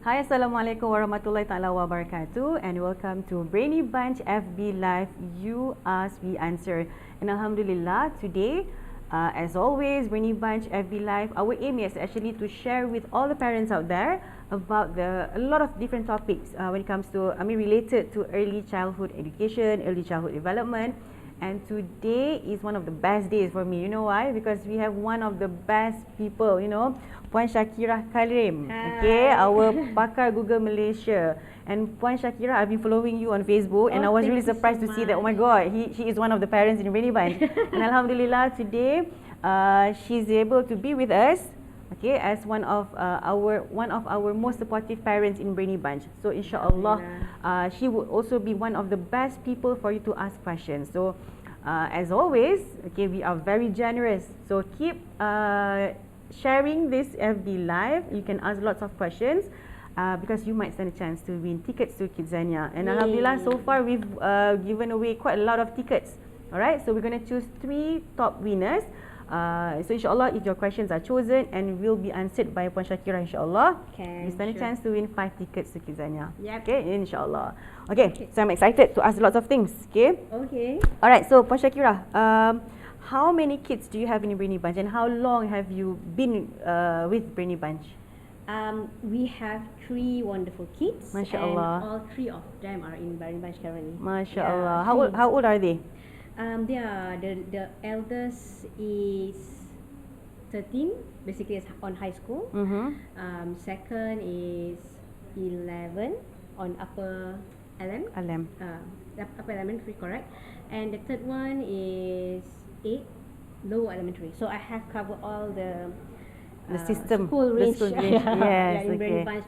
Hi, Assalamualaikum warahmatullahi taala wabarakatuh, and welcome to Brainy Bunch FB Live. You ask, we answer. And Alhamdulillah, today, as always, Brainy Bunch FB Live, our aim is actually to share with all the parents out there about a lot of different topics when it comes to, related to early childhood education, early childhood development. And today is one of the best days for me. You know why? Because we have one of the best people, Puan Shakirah Karim. Okay, our pakar Google Malaysia. And Puan Shakirah, I've been following you on Facebook, and I was really surprised to see that, oh my God, she is one of the parents in Brainy Bunch. And Alhamdulillah, today she's able to be with us, okay, as one of our most supportive parents in Brainy Bunch. So inshallah, she would also be one of the best people for you to ask questions. So as always, okay, we are very generous. So keep sharing this FB Live. You can ask lots of questions because you might stand a chance to win tickets to Kidzania. And Alhamdulillah, so far we've given away quite a lot of tickets. Alright, so we're going to choose 3 top winners. So inshallah, if your questions are chosen and will be answered by Puan Shakirah, inshallah, you stand a chance to win 5 tickets to Kidzania. Yep. Okay, inshallah. Okay, so I'm excited to ask lots of things. Okay. Okay. Alright, so Puan Shakirah, how many kids do you have in Brainy Bunch, and how long have you been with Brainy Bunch? We have 3 wonderful kids. MashaAllah. And all 3 of them are in Brainy Bunch currently. MashaAllah. Yeah, How old are they? They are the eldest is 13, basically is on high school. Second is 11 on upper LM. Upper elementary, correct. And the third one is 8, lower elementary. So I have covered all the system, school range, yes, in Brainy okay. Bunch.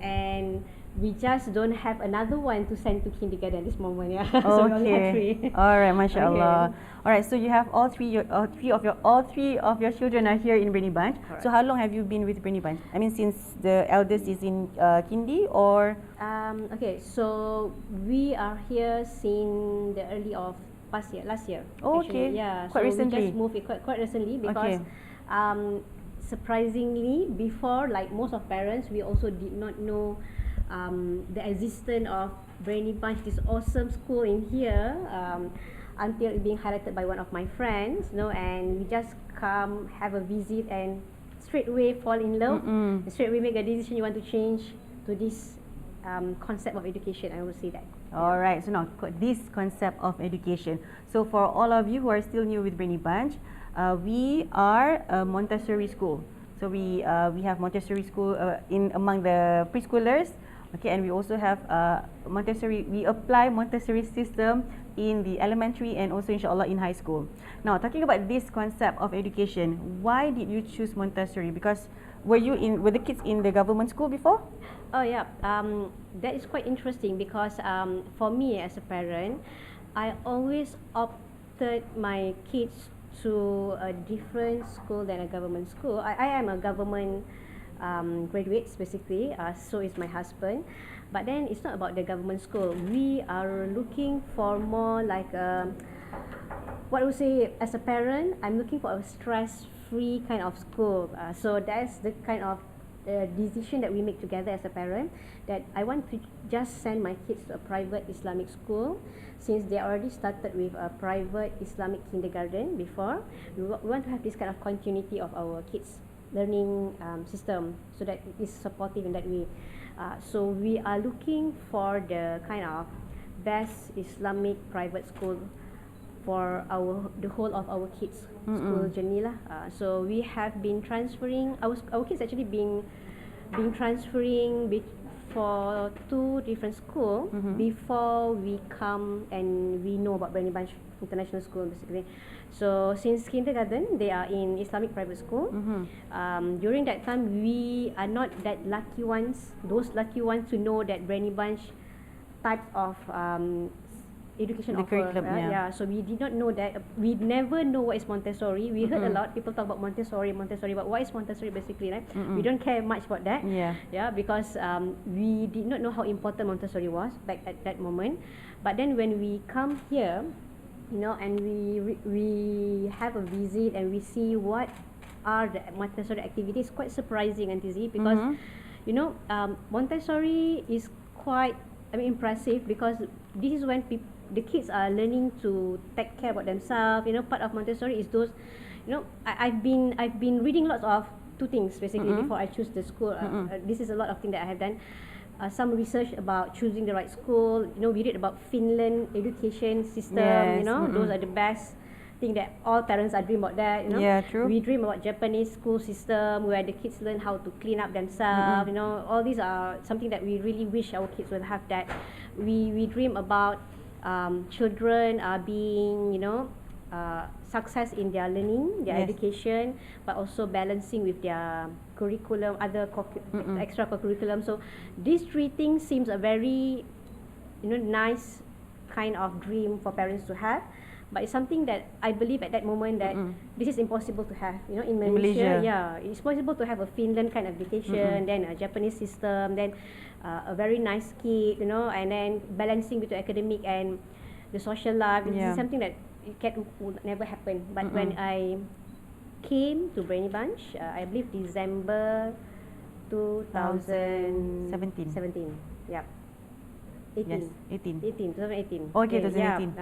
And we just don't have another one to send to kindergarten at this moment. So we only have 3. Alright, mashallah. Okay. Alright, so you have all three of your children are here in Brainy Bunch. Correct. So how long have you been with Brainy Bunch? I mean, since the eldest is in kindy, or? Okay, so we are here since the early of last year. Oh, actually. okay. Yeah, Quite so recently. we just moved it quite recently because Okay. surprisingly, before, like most of parents, we also did not know the existence of Brainy Bunch, this awesome school in here, until it being highlighted by one of my friends, and we just come have a visit and straight away fall in love. Straight away make a decision you want to change to this concept of education. I would say that. Alright, so now this concept of education. So for all of you who are still new with Brainy Bunch, we are a Montessori school. So we have Montessori school in among the preschoolers. Okay, and we also have Montessori. We apply Montessori system in the elementary and also inshallah in high school. Now, talking about this concept of education, why did you choose Montessori? Because were the kids in the government school before? Oh yeah, that is quite interesting because for me as a parent, I always opted my kids to a different school than a government school. I am a government graduates basically, so is my husband, but then it's not about the government school. We are looking for more like what I would say, as a parent, I'm looking for a stress-free kind of school. So that's the kind of decision that we make together as a parent, that I want to just send my kids to a private Islamic school, since they already started with a private Islamic kindergarten before. We want to have this kind of continuity of our kids learning system, so that it is supportive in that way. So we are looking for the kind of best Islamic private school for the whole of our kids school journey lah. So we have been transferring our kids actually being transferring for 2 different schools before we come and we know about Brainy Bunch International School basically. So since kindergarten they are in Islamic private school. During that time we are not that lucky ones, those lucky ones to know that Brainy Bunch type of education The offer. curriculum, yeah. So we did not know that. We never know what is Montessori. We heard a lot people talk about Montessori, but what is Montessori basically, right? We don't care much about that. Yeah. Because we did not know how important Montessori was back at that moment. But then when we come here, and we have a visit and we see what are the Montessori activities, quite surprising, Auntie Z, because Montessori is quite, impressive, because this is when the kids are learning to take care about themselves. Part of Montessori is those, I've been reading lots of two things basically before I choose the school. This is a lot of things that I have done. Some research about choosing the right school. We read about Finland education system. Yes. Those are the best thing that all parents are dream about that. Yeah, true. We dream about Japanese school system where the kids learn how to clean up themselves. All these are something that we really wish our kids will have that. We dream about children being success in their learning, their education, but also balancing with their curriculum, other extracurriculum. So these three things seems a very nice kind of dream for parents to have. But it's something that I believe at that moment that this is impossible to have. In Malaysia, it's possible to have a Finland kind of education, then a Japanese system, then a very nice kid, and then balancing between academic and the social life. This is something that would never happen. But when I came to Brainy Bunch, I believe December 2017. Yeah. 2018. Okay, 2018.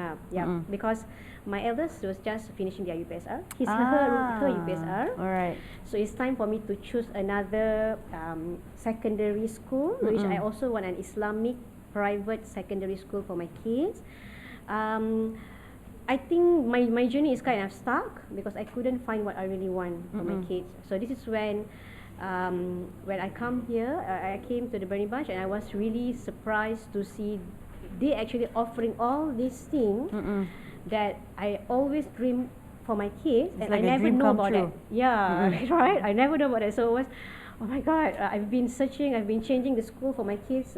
Because my eldest was just finishing their UPSR. Her UPSR. Alright. So it's time for me to choose another secondary school, which I also want an Islamic private secondary school for my kids. I think my journey is kind of stuck because I couldn't find what I really want for my kids. So this is when I come here, I came to the Brainy Bunch, and I was really surprised to see they actually offering all these things that I always dream for my kids, it's and like I never know about true. it. Yeah, right. I never know about it. So it was, oh my God! I've been searching, I've been changing the school for my kids,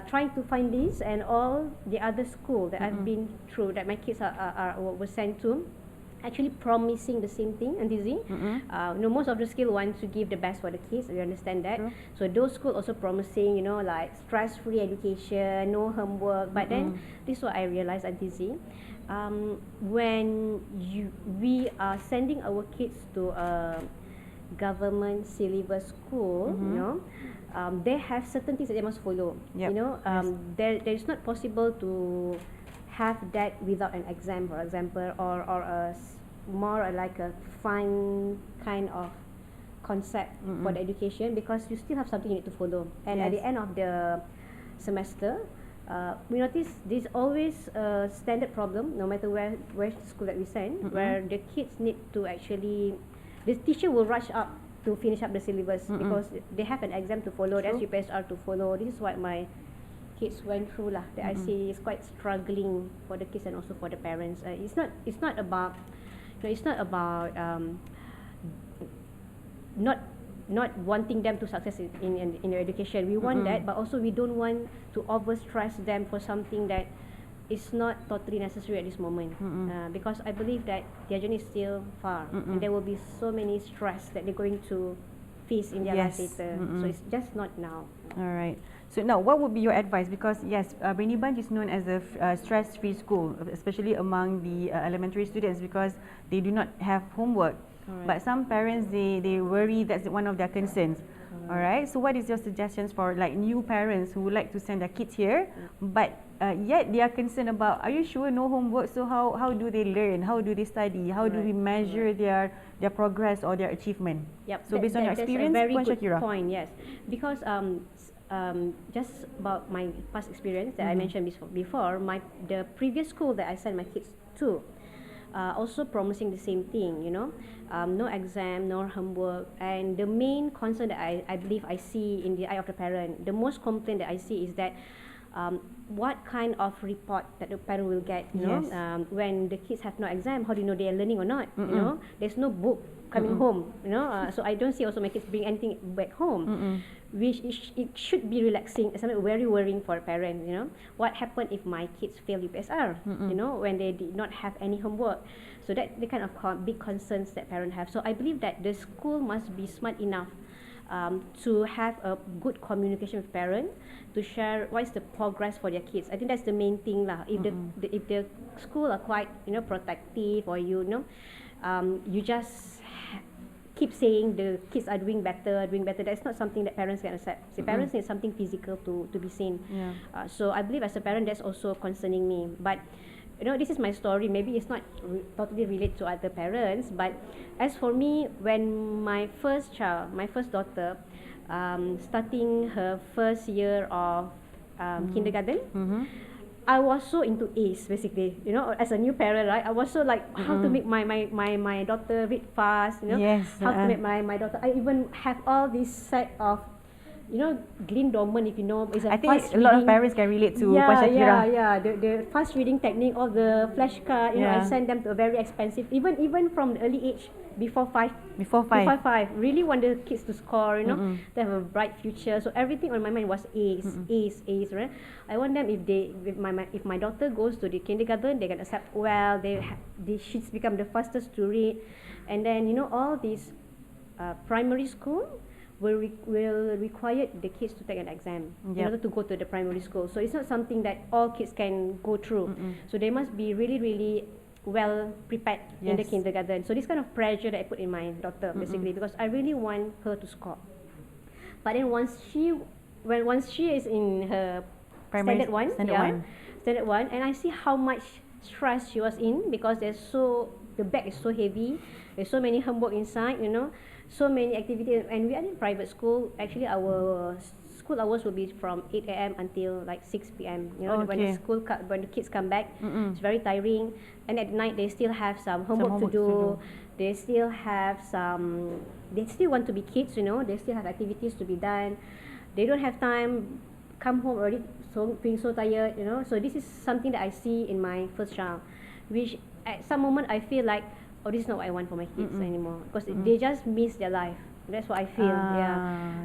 trying to find this and all the other school that I've been through that my kids were sent to. Actually promising the same thing, and dizzy. Most of the school want to give the best for the kids. We understand that. So those schools also promising, like stress-free education, no homework. But then this is what I realized at dizzy. When we are sending our kids to a government syllabus school, they have certain things that they must follow. There is not possible to have that without an exam, for example, or a more like a fun kind of concept for the education, because you still have something you need to follow. And at the end of the semester, we notice there's always a standard problem, no matter where's the school that we send, where the kids need to actually, the teacher will rush up to finish up the syllabus because they have an exam to follow, there's UPSR to follow. This is what my kids went through lah, that I see is quite struggling for the kids and also for the parents. It's not about not wanting them to success in their education. We want that, but also we don't want to overstress them for something that is not totally necessary at this moment. Because I believe that their journey is still far, and there will be so many stress that they're going to face in their life later. So it's just not now. Alright. So now, what would be your advice? Because yes, Brainy Bunch is known as a stress-free school, especially among the elementary students, because they do not have homework. But some parents, they worry that's one of their concerns. Alright. So what is your suggestions for like new parents who would like to send their kids here, but yet they are concerned about, are you sure no homework? So how do they learn? How do they study? How do we measure their progress or their achievement? So based on your experience, that's a very good Shakira. point. Yes, because just about my past experience that I mentioned before, the previous school that I sent my kids to, also promising the same thing, no exam, no homework. And the main concern that I believe I see in the eye of the parent, the most complaint that I see is that what kind of report that the parent will get, when the kids have no exam, how do you know they are learning or not? There's no book coming home, so I don't see also my kids bring anything back home, which it should be relaxing. It's something very worrying for a parent. What happened if my kids fail UPSR, when they did not have any homework? So that the kind of big concerns that parents have. So I believe that the school must be smart enough to have a good communication with parents, to share what is the progress for their kids. I think that's the main thing lah. If the school are quite protective, or you just keep saying the kids are doing better, doing better. That's not something that parents can accept. So parents need something physical to be seen. Yeah. So I believe as a parent, that's also concerning me. But you know, this is my story. Maybe it's not totally related to other parents. But as for me, when my first child, my first daughter, starting her first year of kindergarten, I was so into A's basically. You know, as a new parent, right? I was so like how to make my daughter read fast. You know, Yes, how to make my daughter. I even have all this set of, you know, Green Dorman, if you know, is a I think fast a lot of reading. parents can relate to Yeah, Shakira. the fast reading technique, all the flashcard. You know, I Yeah. send them to a very expensive, even from the early age, before five. Before 5. Really want the kids to score, you know, to have a bright future. So everything on my mind was A's, A's, right? I want them, if my daughter goes to the kindergarten, they can accept well. She's become the fastest to read, and then you know all these primary school will require the kids to take an exam in order to go to the primary school. So it's not something that all kids can go through. So they must be really well prepared in the kindergarten. So this kind of pressure that I put in my daughter basically, because I really want her to score. But then once she is in her Primary standard one, standard one, and I see how much stress she was in, because the bag is so heavy, there's so many homework inside, you know, so many activities, and we are in private school. Actually, our school hours will be from 8 a.m. until like 6 p.m. You know, when the kids come back, it's very tiring, and at night they still have some homework to do. They still want to be kids, you know. They still have activities to be done. They don't have time. Come home already being so tired, you know. So this is something that I see in my first child, which at some moment I feel like, oh, this is not what I want for my kids anymore, because they just miss their life. That's what I feel.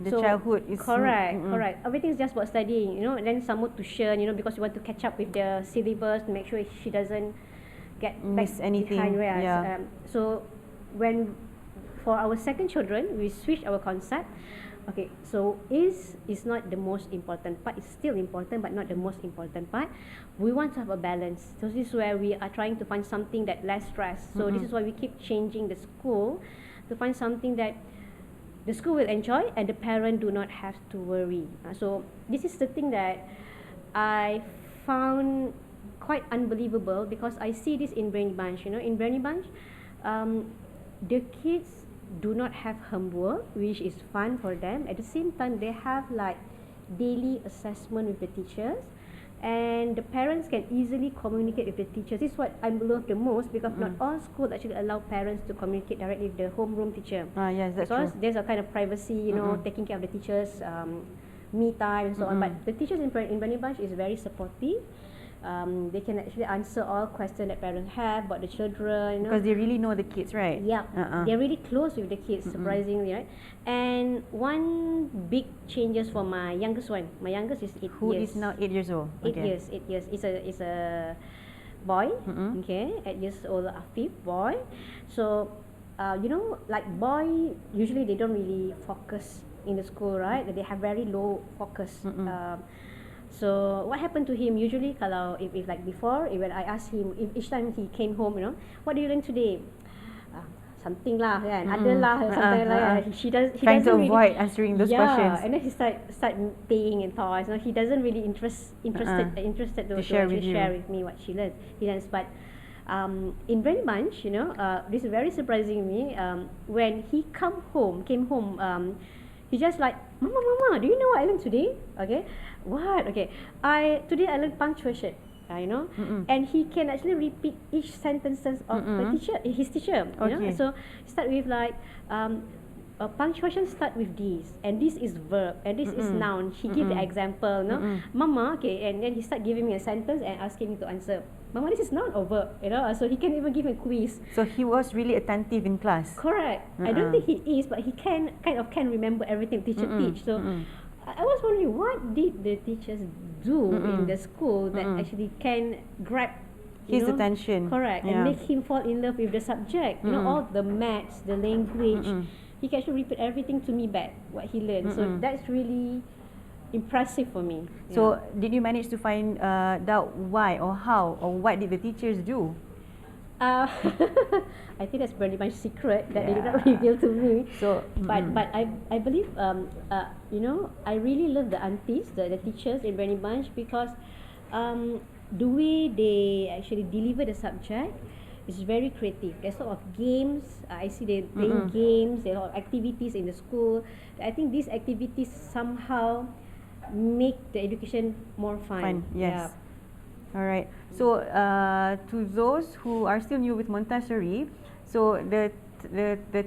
The childhood is correct. Everything's just about studying, you know, and then some more tuition, you know, because you want to catch up with the syllabus to make sure she doesn't miss anything. Behind. So for our second children, we switched our concept. Okay, so is not the most important part. It's still important, but not the most important part. We want to have a balance. So this is where we are trying to find something that less stress. So this is why we keep changing the school to find something that the school will enjoy and the parent do not have to worry. So this is the thing that I found quite unbelievable, because I see this in Brainy Bunch. You know, in Brainy Bunch, the kids do not have homework, which is fun for them. At the same time, they have like daily assessment with the teachers, and the parents can easily communicate with the teachers. This is what I love the most, because not all schools actually allow parents to communicate directly with the homeroom teacher. Yes, that's because true. There's a kind of privacy, you know, taking care of the teachers, me time and so on. But the teachers in Brainy Bunch is very supportive. They can actually answer all questions that parents have about the children, you know. Because they really know the kids, right? Yeah, they're really close with the kids, surprisingly, right? And one big changes for my youngest one. My youngest is 8 years. Who is now 8 years old? 8 years. It's a boy. Okay, 8 years old, Afif boy. So, you know, like boy, usually they don't really focus in the school, right? They have very low focus. So what happened to him? Usually, kalau if like before, when I asked him, if each time he came home, you know, what did you learn today? Something lah, kan? Ada lah, something like that. He doesn't avoid really answering those questions. And then he start paying and thoughts. You know, he doesn't really interested to share with me what he learns. But in Brainy Bunch, you know, this is very surprising me. When he came home, he just like, Mama, do you know what I learned today? Okay, what? Okay, today I learned punctuation. You know, and he can actually repeat each sentences of his teacher. You know, so start with like, punctuation start with this, and this is verb, and this is noun. He give the example, no, Mama. Okay, and then he start giving me a sentence and asking me to answer. Mama, this is noun or verb, you know. So he can even give a quiz. So he was really attentive in class. Correct. I don't think he is, but he can remember everything teacher teach. So I was wondering, what did the teachers do in the school that actually can grab his attention? Correct, and make him fall in love with the subject. You know, all the maths, the language. He can actually repeat everything to me back, what he learned. So that's really impressive for me. So did you manage to find out why or how or what did the teachers do? Uh, I think that's Brainy Bunch secret that they did not Yeah. reveal to me. So, But I believe you know, I really love the aunties, the teachers in Brainy Bunch, because the way they actually deliver the subject is very creative. There's a lot of games. I see they playing games. There are a lot of activities in the school. I think these activities somehow make the education more fun. fun, Yeah. yes. All right. So, to those who are still new with Montessori, so the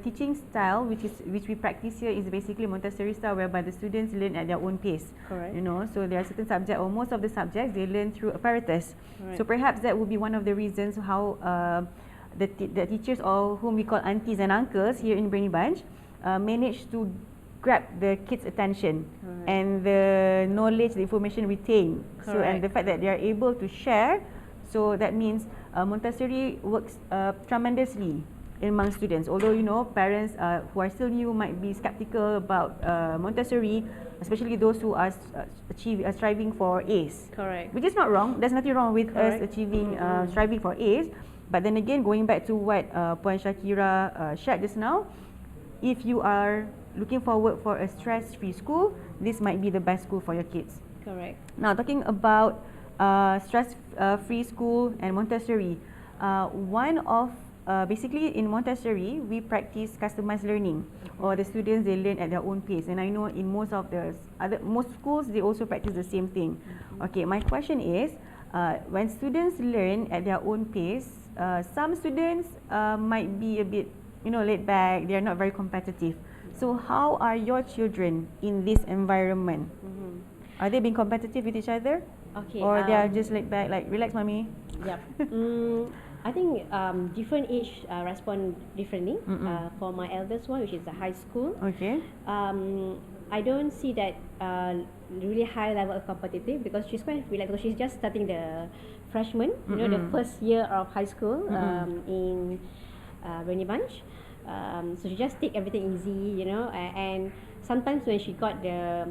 teaching style which we practice here is basically Montessori style, whereby the students learn at their own pace. Correct. You know, so there are certain subjects, or most of the subjects, they learn through apparatus. Correct. So perhaps that would be one of the reasons how the teachers, or whom we call aunties and uncles here in Brainy Bunch, manage to grab the kids' attention. Correct. And the knowledge, the information retained. So, and the fact that they are able to share, so that means Montessori works tremendously among students. Although, you know, parents who are still new might be skeptical about Montessori, especially those who are striving for A's. Correct. Which is not wrong. There's nothing wrong with us achieving, striving for A's. But then again, going back to what Puan Shakira shared just now, if you are looking forward for a stress-free school, this might be the best school for your kids. Correct. Now, talking about stress-free school and Montessori, one of basically in Montessori, we practice customized learning, or the students, they learn at their own pace. And I know in most of the most schools, they also practice the same thing. Okay, my question is, when students learn at their own pace, some students might be a bit, you know, laid back. They are not very competitive. So how are your children in this environment? Are they being competitive with each other? Okay. Or they are just laid back, like, relax, mommy? Yep. I think different age respond differently. For my eldest one, which is the high school, Okay. I don't see that really high level of competitive, because she's quite relaxed, because she's just starting the freshman, you know, the first year of high school in Brainy Bunch. So she just take everything easy, you know, and sometimes when she got the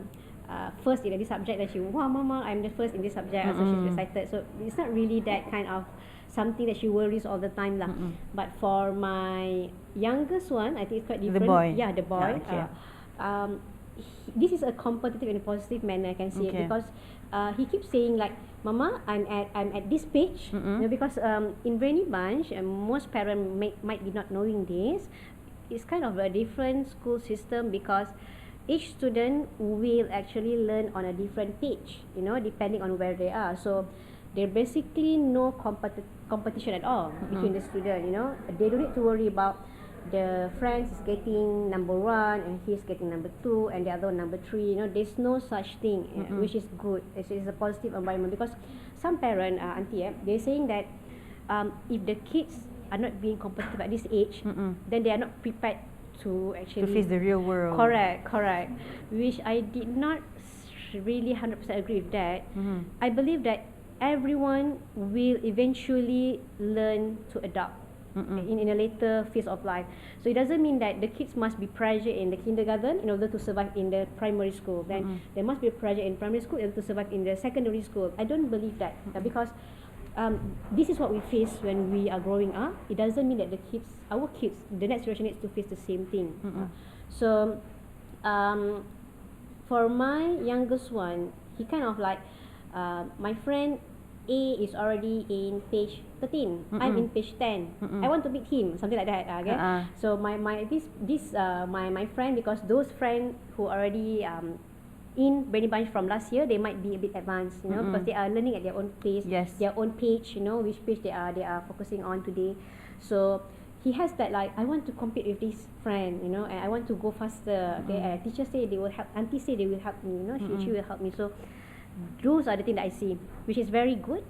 first in this subject, then she, wow, mama, I'm the first in this subject, so she's excited. So it's not really that kind of something that she worries all the time lah. But for my youngest one, I think it's quite different. The boy. Yeah, the boy. Yeah, okay. This is a competitive in a positive manner, I can see it, because he keeps saying like, Mama, I'm at this page. You know, because in Brainy Bunch, most parents might be not knowing this. It's kind of a different school system, because each student will actually learn on a different page, you know, depending on where they are. So there basically no competition at all between the student, you know. They don't need to worry about the friends is getting number 1 and he's getting number 2 and the other one number 3, you know. There's no such thing, which is good. It's a positive environment, because some parent, auntie, they're saying that if the kids are not being competitive at this age, then they are not prepared to actually face the real world. Correct. Which I did not really 100% agree with that. I believe that everyone will eventually learn to adapt in a later phase of life. So it doesn't mean that the kids must be pressured in the kindergarten in order to survive in the primary school. Then there must be pressure in primary school in order to survive in the secondary school. I don't believe that, because this is what we face when we are growing up. It doesn't mean that our kids, the next generation needs to face the same thing. So for my youngest one, he kind of like, my friend A is already in page 13. I'm in page 10. I want to beat him, something like that. Okay. So my friend, because those friends who already in Brainy Bunch from last year, they might be a bit advanced, you know, because they are learning at their own pace, their own page, you know, which page they are focusing on today. So he has that, like, I want to compete with this friend, you know, and I want to go faster. Okay, teachers say they will help, auntie say they will help me, you know, she will help me. So those are the things that I see, which is very good,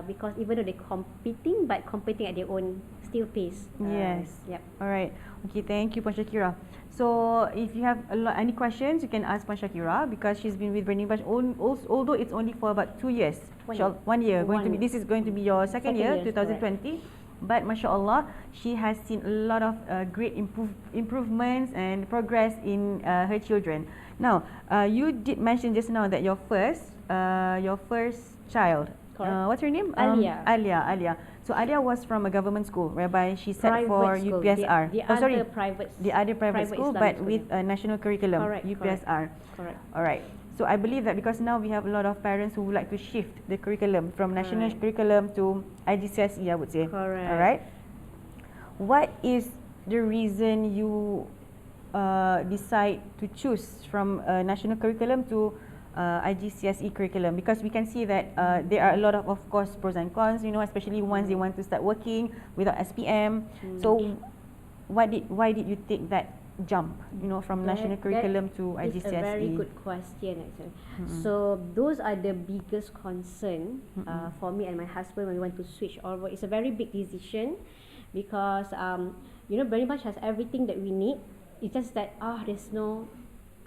because even though they're competing, but competing at their own still pace. Yes. Yep. All right. Okay, thank you, Puan Shakira. So if you have any questions, you can ask Puan Shakira, because she's been with Brainy Bunch, although it's only for about 2 years. 1 year. This is going to be your second year, 2020. But mashallah, she has seen a lot of great improvements and progress in her children. Now, you did mention just now that your first child Correct. What's her name? Alia. Alia. So Alia was from a government school whereby she sat Private for school. UPSR. The Oh, sorry. other private. The other private school, Islamic but with a national curriculum, Correct. UPSR. Correct. All right. So I believe that because now we have a lot of parents who would like to shift the curriculum from national curriculum to IGCSE, I would say. Correct. All right. What is the reason you decide to choose from national curriculum to IGCSE curriculum? Because we can see that there are a lot of course, pros and cons, you know, especially once they want to start working without SPM. So why did you take that jump, you know, from national curriculum to IGCSE? It's a very good question, actually. So those are the biggest concern for me and my husband when we want to switch over. It's a very big decision because you know, Brainy Bunch has everything that we need. It's just that there's no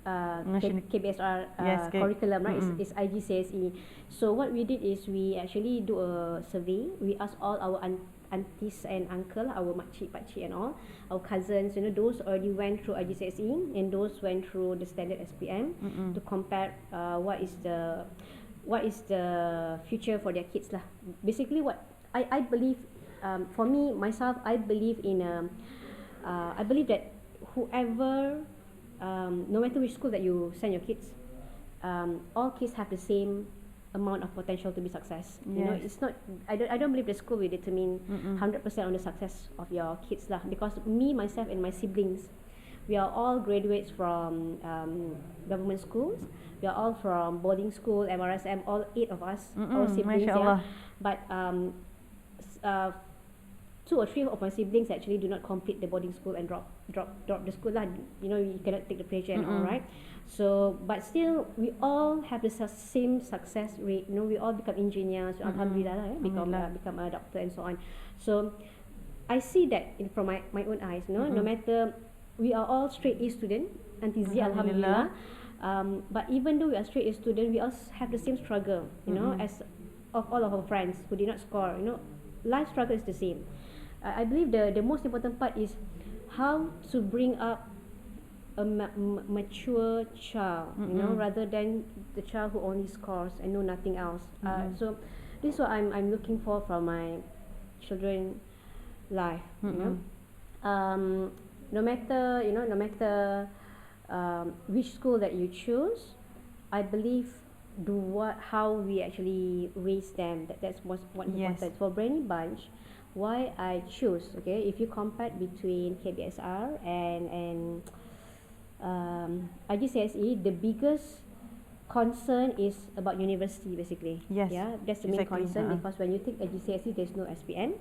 KBSR curriculum, right? It's IGCSE. So what we did is we actually do a survey. We asked all our aunties and uncle, our makcik, pakcik and all, our cousins, you know, those already went through IGCSE and those went through the standard SPM to compare what is the future for their kids lah. Basically, what I believe, for me myself, I believe that whoever, no matter which school that you send your kids, all kids have the same amount of potential to be success. You know, it's not. I don't believe the school will determine 100% on the success of your kids lah. Because me, myself, and my siblings, we are all graduates from government schools. We are all from boarding school, MRSM. All 8 of us, all siblings. Yeah. But 2 or 3 of my siblings actually do not complete the boarding school and drop the school lah. You know, you cannot take the pressure and all, right? So, but still, we all have the same success rate. You know, we all become engineers. Alhamdulillah lah, become a doctor and so on. So, I see that from my own eyes. No matter, we are all straight A student, Alhamdulillah. But even though we are straight A student, we also have the same struggle. You know, as of all of our friends who did not score. You know, life struggle is the same. I believe the most important part is how to bring up a mature child, you know, rather than the child who only scores and know nothing else. So this is what I'm looking for from my children life. You know, no matter which school that you choose, I believe how we actually raise them. That's what important for Brainy Bunch. Why I choose, okay, if you compare between KBSR and IGCSE, the biggest concern is about university, basically. Yeah, that's the main concern because when you take IGCSE, there's no SPM.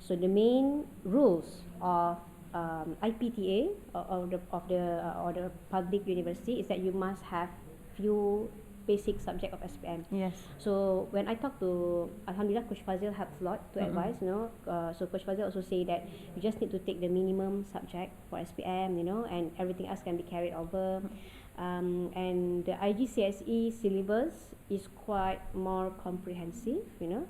So the main rules of IPTA or the public university is that you must have few basic subject of SPM. So when I talk to, Alhamdulillah, Coach Fazil helps a lot to advise, you know. So Coach Fazil also say that you just need to take the minimum subject for SPM, you know, and everything else can be carried over. And the IGCSE syllabus is quite more comprehensive, you know.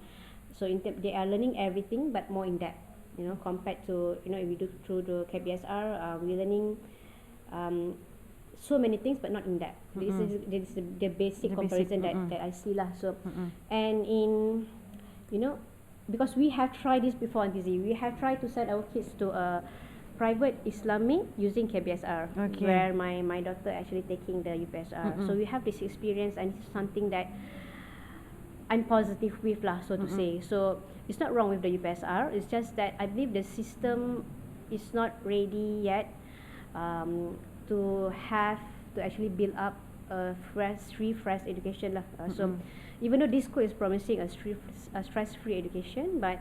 So they are learning everything but more in depth, you know, compared to, you know, if we do through the KBSR, we're learning so many things but not in depth. This is the basic comparison that I see lah. So and in, you know, because we have tried this before on TZ, we have tried to send our kids to a private Islamic using KBSR, where my daughter actually taking the UPSR. So we have this experience and it's something that I'm positive with lah, so to say. So it's not wrong with the UPSR, it's just that I believe the system is not ready yet to actually build up a stress-free education lah. So even though this school is promising a stress-free education, but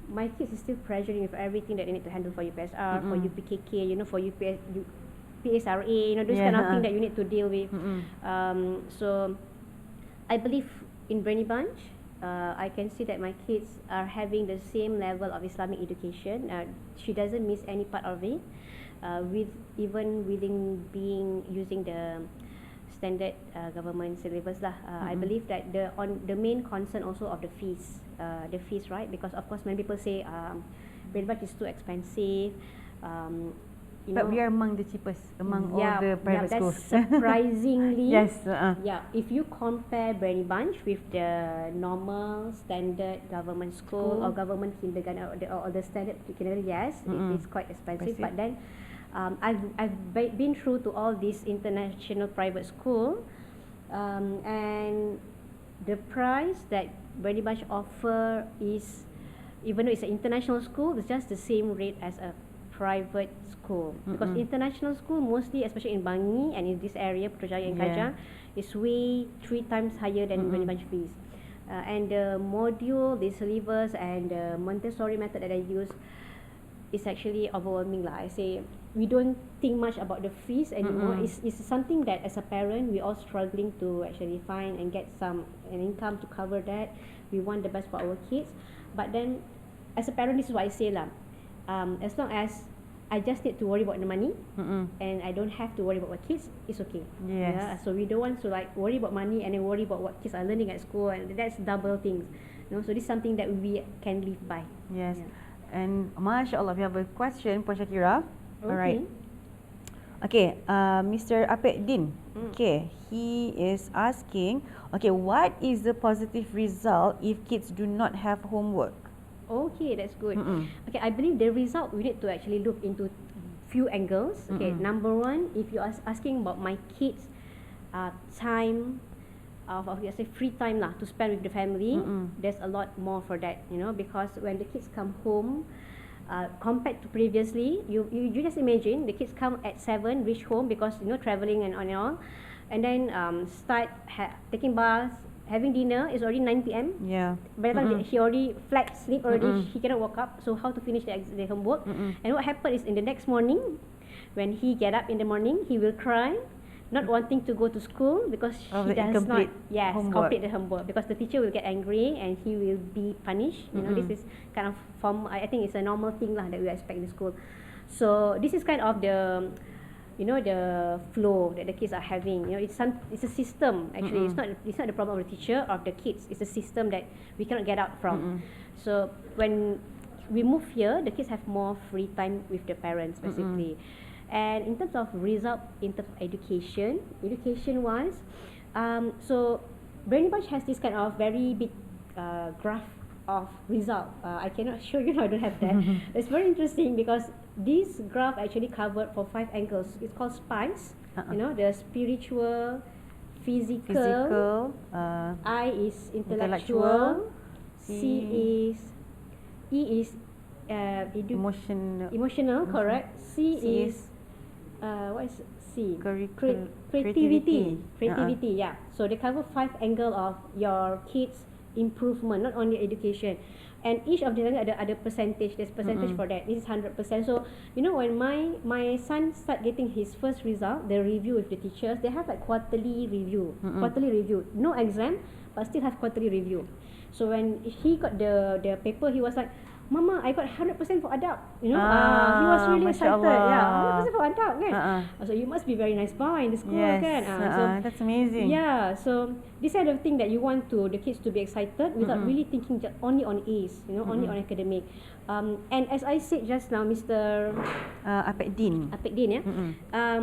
my kids is still pressuring with everything that they need to handle for UPSR, for UPKK, you know, for PSRA, you know, those kind of thing that you need to deal with. So I believe in Brainy Bunch, I can see that my kids are having the same level of Islamic education. She doesn't miss any part of it. With even using the standard government syllabus lah. I believe that the main concern also of the fees, right? Because of course many people say Brainy Bunch is too expensive. But we are among the cheapest among all the private schools. Surprisingly. Yes. Yeah, if you compare Brainy Bunch with the normal standard government school or government kindergarten or the standard kindergarten, yes, it is quite expensive. But then, I've been through to all these international private school, and the price that Brainy Bunch offer is, even though it's an international school, it's just the same rate as a private school. Because international school mostly, especially in Bangi and in this area, Putrajaya and Kajang, is way 3 times higher than Brainy Bunch fees. And the module, the syllabus, and the Montessori method that I use is actually overwhelming lah. I say we don't think much about the fees anymore. It's something that as a parent we all struggling to actually find and get an income to cover that. We want the best for our kids, but then as a parent, this is what I say lah. As long as I just need to worry about the money and I don't have to worry about my kids, it's okay. Yes. Yeah? So we don't want to like worry about money and then worry about what kids are learning at school, and that's double things. So this is something that we can live by. Yes. Yeah. And mashallah, we have a question for Shakira. Okay. Alright. Okay, Mr. Apek-Din. Okay, he is asking, okay, what is the positive result if kids do not have homework? Okay, that's good. Okay, I believe the result we need to actually look into few angles. Okay, number one, if you are asking about my kids' time of let's say free time lah to spend with the family, there's a lot more for that, because when the kids come home, compared to previously, you just imagine the kids come at 7, reach home because traveling and on and all, and then start taking baths, having dinner. Is already 9 p.m. Yeah. By the time he already flat sleep already, he cannot wake up. So how to finish the homework? And what happened is in the next morning, when he get up in the morning, he will cry, not wanting to go to school because he does not complete the homework, because the teacher will get angry and he will be punished. This is kind of I think it's a normal thing lah that we expect in school. So this is kind of the the flow that the kids are having. It's a system actually. It's not the problem of the teacher or of the kids. It's a system that we cannot get out from. So when we move here, the kids have more free time with the parents basically. And in terms of result, in terms of education wise, so Brainy Bunch has this kind of very big graph of result. I cannot show you. I don't have that. It's very interesting because this graph actually covered for 5 angles. It's called SPICE. The spiritual, physical, I is intellectual, E is emotional, correct. C is what is C? Creativity. Yeah. So they cover 5 angles of your kids' improvement, not only education. And each of them ada percentage. There's percentage for that. This is 100%. So when my son start getting his first result, the review with the teachers, they have like quarterly review. No exam, but still have quarterly review. So when he got the paper, he was like, Mama, I got 100% for adult. He was really excited. Yeah, 100% for adult, kan? So you must be very nice boy in the school, kan? So that's amazing. Yeah, so this kind of thing that you want the kids to be excited without really thinking only on A's, only on academic. And as I said just now, Mr. Apek-Din, yeah.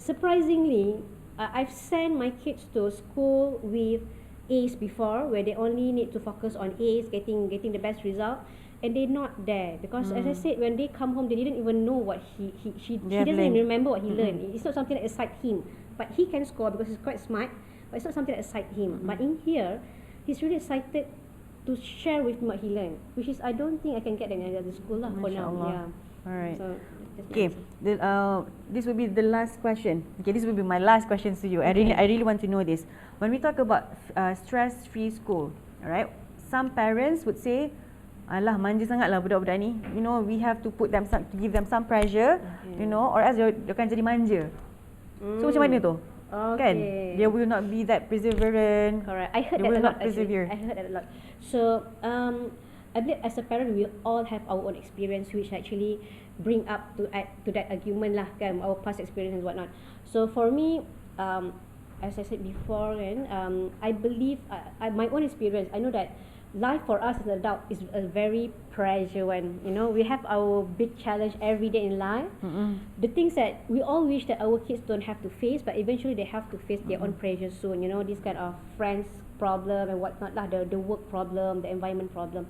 Surprisingly, I've sent my kids to school with A's before, where they only need to focus on A's, getting the best result, and they're not there because as I said, when they come home, they didn't even know what he doesn't even remember what he learned. It's not something that excites him, but he can score because he's quite smart. But it's not something that excites him. But in here, he's really excited to share with me what he learned, which is I don't think I can get that in any other school lah for now. Yeah. Alright. So, okay. This will be the last question. Okay, this will be my last question to you. I really want to know this. When we talk about stress-free school, alright, some parents would say, alah, manja sangatlah budak-budak ni. We have to give them some pressure, or else dia akan jadi manja. So macam mana tu? Kan? They will not be that perseverant. Correct. I heard they that will a lot. not persevere. I heard that a lot. So I believe as a parent, we all have our own experience, which actually bring up to that argument lah, kan, our past experience and whatnot. So for me, as I said before, I believe my own experience. I know that life for us as an adult is a very pressure one. You know, we have our big challenge every day in life. The things that we all wish that our kids don't have to face, but eventually they have to face their own pressure soon. You know, this kind of friends problem and whatnot lah, the work problem, the environment problem.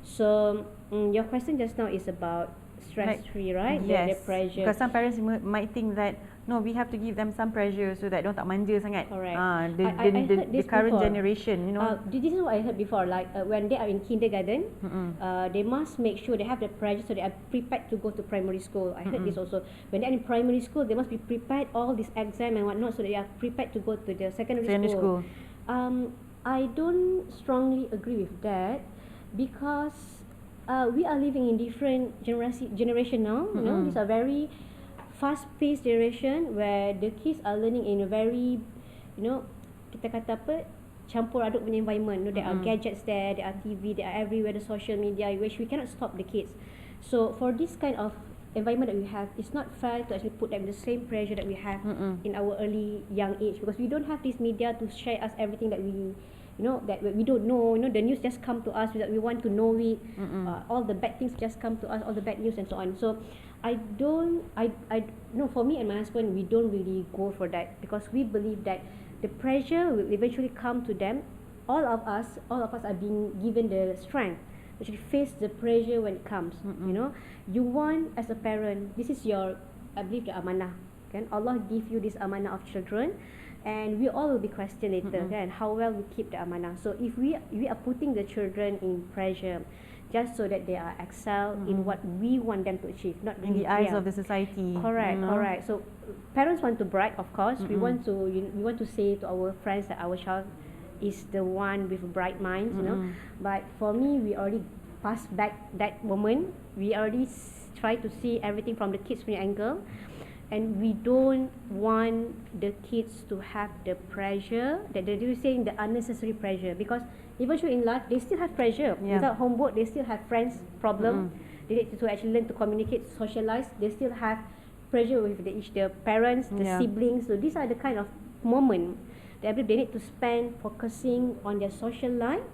So your question just now is about stress-free, right? Yes. The pressure. Because some parents might think that no, we have to give them some pressure so that don't tak manja sangat. Correct. The current generation, you know. This is what I heard before. Like when they are in kindergarten, they must make sure they have the pressure so they are prepared to go to primary school. I heard this also. When they are in primary school, they must be prepared all this exam and whatnot so they are prepared to go to the secondary school. I don't strongly agree with that because we are living in different generation now. You know, these are very fast-paced generation where the kids are learning in a very, you know, kita kata apa, campur aduk punya environment. You know, there are gadgets there are TV, they are everywhere, the social media, which we cannot stop the kids. So for this kind of environment that we have, it's not fair to actually put them the same pressure that we have in our early young age, because we don't have this media to share us everything that we, you know, that we don't know. You know, the news just come to us that we want to know it. All the bad things just come to us, all the bad news and so on. So I no, for me and my husband, we don't really go for that because we believe that the pressure will eventually come to them. All of us are being given the strength to actually face the pressure when it comes. You know, you want as a parent, this is your, I believe, the amanah. Kan? Allah give you this amanah of children, and we all will be questioned later. Kan? How well we keep the amanah. So if we are putting the children in pressure just so that they are excel in what we want them to achieve, not in the eyes of the society. Correct, you know? correct. So parents want to brag, of course. We want to say to our friends that our child is the one with bright minds, you know. But for me, we already passed back that moment. We already try to see everything from the kids' point angle, and we don't want the kids to have the pressure that they're saying, the unnecessary pressure, because eventually in life they still have pressure. Without homework, they still have friends problem. They need to actually learn to communicate, socialize. They still have pressure with the parents, the siblings. So these are the kind of moment that they need to spend focusing on their social life,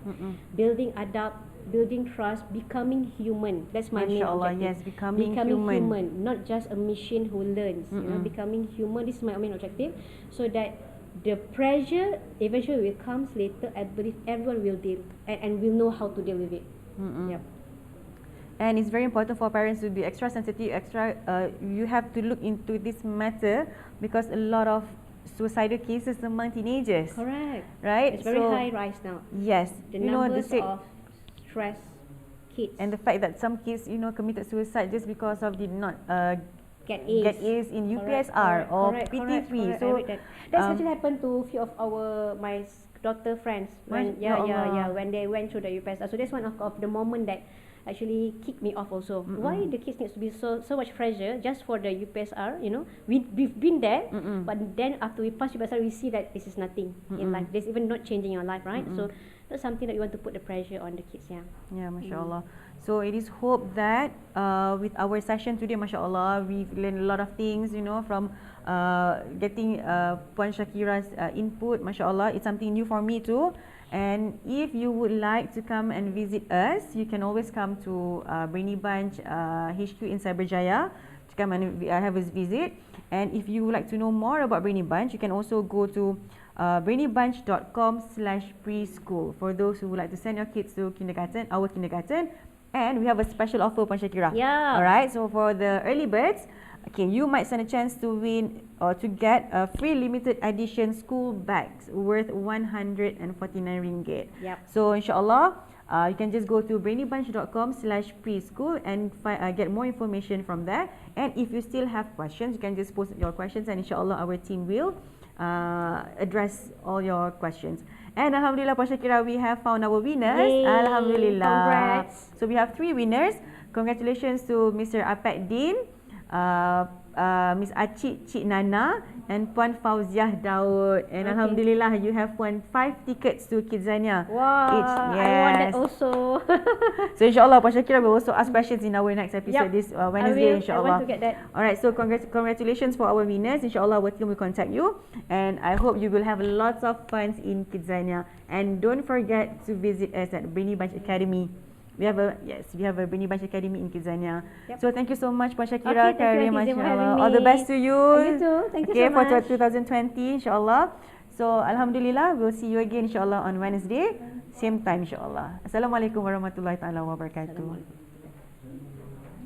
building adab, building trust, becoming human. That's my main objective. Yes, becoming human, not just a machine who learns. You know, becoming human. This is my main objective, so that the pressure eventually will comes later. I believe everyone will deal and will know how to deal with it. Yep. And it's very important for parents to be extra sensitive. You have to look into this matter because a lot of suicidal cases among teenagers. Correct. Right. It's very high rise now. Yes. The numbers of stress kids. And the fact that some kids, you know, committed suicide just because of did not get A's in UPSR or PT3. So that's actually happened to a few of my daughter friends when when they went through the UPSR. So that's one of the moment that actually kicked me off also. Why the kids needs to be so much pressure just for the UPSR? You know, we've been there, but then after we pass UPSR, we see that this is nothing in life. There's even not changing your life, right? So that's something that you want to put the pressure on the kids. Yeah, mashallah. So it is hope that with our session today, mashallah, we've learned a lot of things, you know, from getting Puan Shakira's input, mashallah. It's something new for me too. And if you would like to come and visit us, you can always come to Brainy Bunch HQ in Cyberjaya to come and have a visit. And if you would like to know more about Brainy Bunch, you can also go to brainybunch.com/preschool for those who would like to send your kids to kindergarten, our kindergarten. And we have a special offer, Puan Shakira. Yeah. Alright, so for the early birds, okay, you might stand a chance to win or to get a free limited edition school bags worth 149 ringgit. Yep. So inshallah, you can just go to brainybunch.com/preschool and get more information from there. And if you still have questions, you can just post your questions, and inshallah our team will address all your questions. And alhamdulillah, Puan Shakira, we have found our winners. Yay. Alhamdulillah. Congrats. So we have 3 winners. Congratulations to Mr. Apet Din, Miss Acik Cik Nana and Puan Fauziah Daud. And Okay. Alhamdulillah, you have won 5 tickets to Kidzania. Wow, Each. I want that Yes. also. So insyaAllah, Puan Shakira will also ask questions in our next episode Yup, this I Wednesday, will. insyaAllah. I want to get that. Alright, so congratulations for our winners. InsyaAllah, our team will contact you. And I hope you will have lots of fun in Kidzania. And don't forget to visit us at Brainy Bunch Academy. We have a Brainy Bunch Academy in Kidzania. Yep. So thank you so much, Puan Shakira. Okay, thank you, Aunty Zee, for having All the me. best to you. You too. Thank you Okay, so much. for 2020, insyaAllah. So Alhamdulillah, we'll see you again insyaAllah on Wednesday. Same time insyaAllah. Assalamualaikum warahmatullahi taala wabarakatuh. Assalamualaikum.